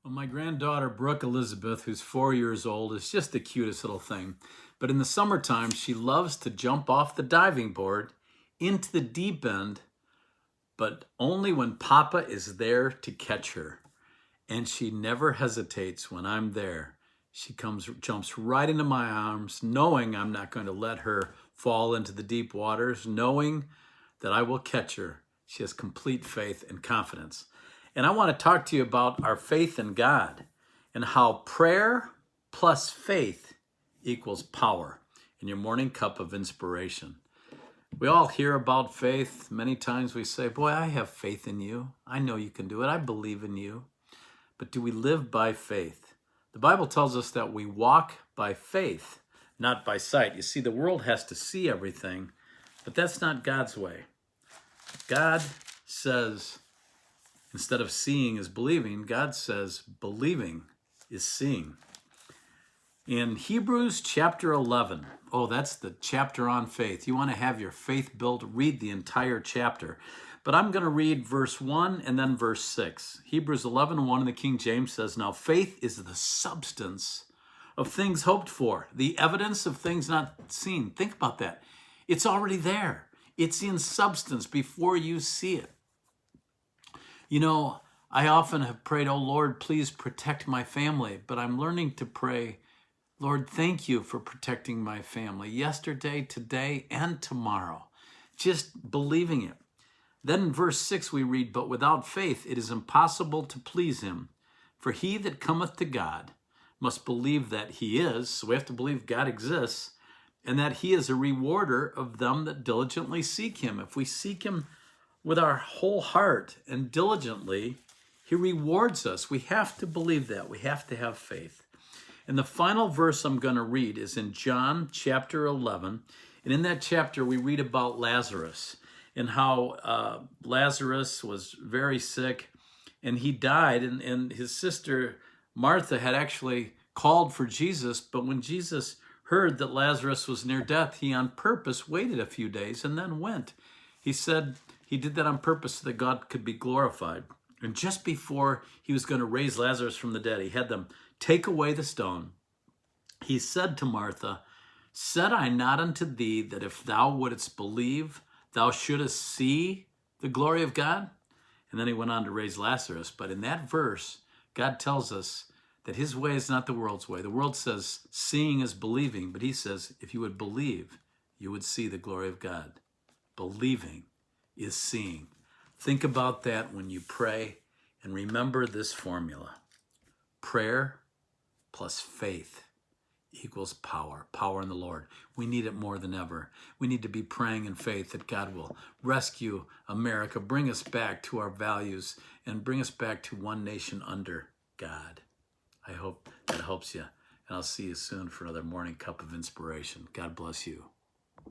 Well, my granddaughter, Brooke Elizabeth, who's 4 years old, is just the cutest little thing. But in the summertime, she loves to jump off the diving board into the deep end, but only when Papa is there to catch her. And she never hesitates when I'm there. She jumps right into my arms, knowing I'm not going to let her fall into the deep waters, knowing that I will catch her. She has complete faith and confidence. And I want to talk to you about our faith in God and how prayer plus faith equals power in your morning cup of inspiration. We all hear about faith. Many times we say, boy, I have faith in you. I know you can do it. I believe in you. But do we live by faith? The Bible tells us that we walk by faith, not by sight. You see, the world has to see everything, but that's not God's way. God says, instead of seeing is believing, God says believing is seeing. In Hebrews chapter 11, that's the chapter on faith. You want to have your faith built, read the entire chapter. But I'm going to read verse 1 and then verse 6. Hebrews 11:1 in the King James says, "Now faith is the substance of things hoped for, the evidence of things not seen." Think about that. It's already there. It's in substance before you see it. You know, I often have prayed, "Oh Lord, please protect my family." But I'm learning to pray, "Lord, thank you for protecting my family yesterday, today, and tomorrow." Just believing it. Then in verse 6 we read, "But without faith it is impossible to please him. For he that cometh to God must believe that he is," so we have to believe God exists, "and that he is a rewarder of them that diligently seek him." If we seek him with our whole heart and diligently, he rewards us. We have to believe that. We have to have faith. And the final verse I'm going to read is in John chapter 11. And in that chapter, we read about Lazarus and how Lazarus was very sick and he died. And his sister Martha had actually called for Jesus. But when Jesus heard that Lazarus was near death, he on purpose waited a few days and then went. He said he did that on purpose so that God could be glorified. And just before he was going to raise Lazarus from the dead, he had them take away the stone. He said to Martha, "Said I not unto thee that if thou wouldst believe, thou shouldest see the glory of God?" And then he went on to raise Lazarus. But in that verse, God tells us that his way is not the world's way. The world says seeing is believing, but he says if you would believe, you would see the glory of God. Believing is seeing. Think about that when you pray, and remember this formula. Prayer plus faith equals power. Power in the Lord. We need it more than ever. We need to be praying in faith that God will rescue America, bring us back to our values, and bring us back to one nation under God. I hope that helps you. And I'll see you soon for another morning cup of inspiration. God bless you.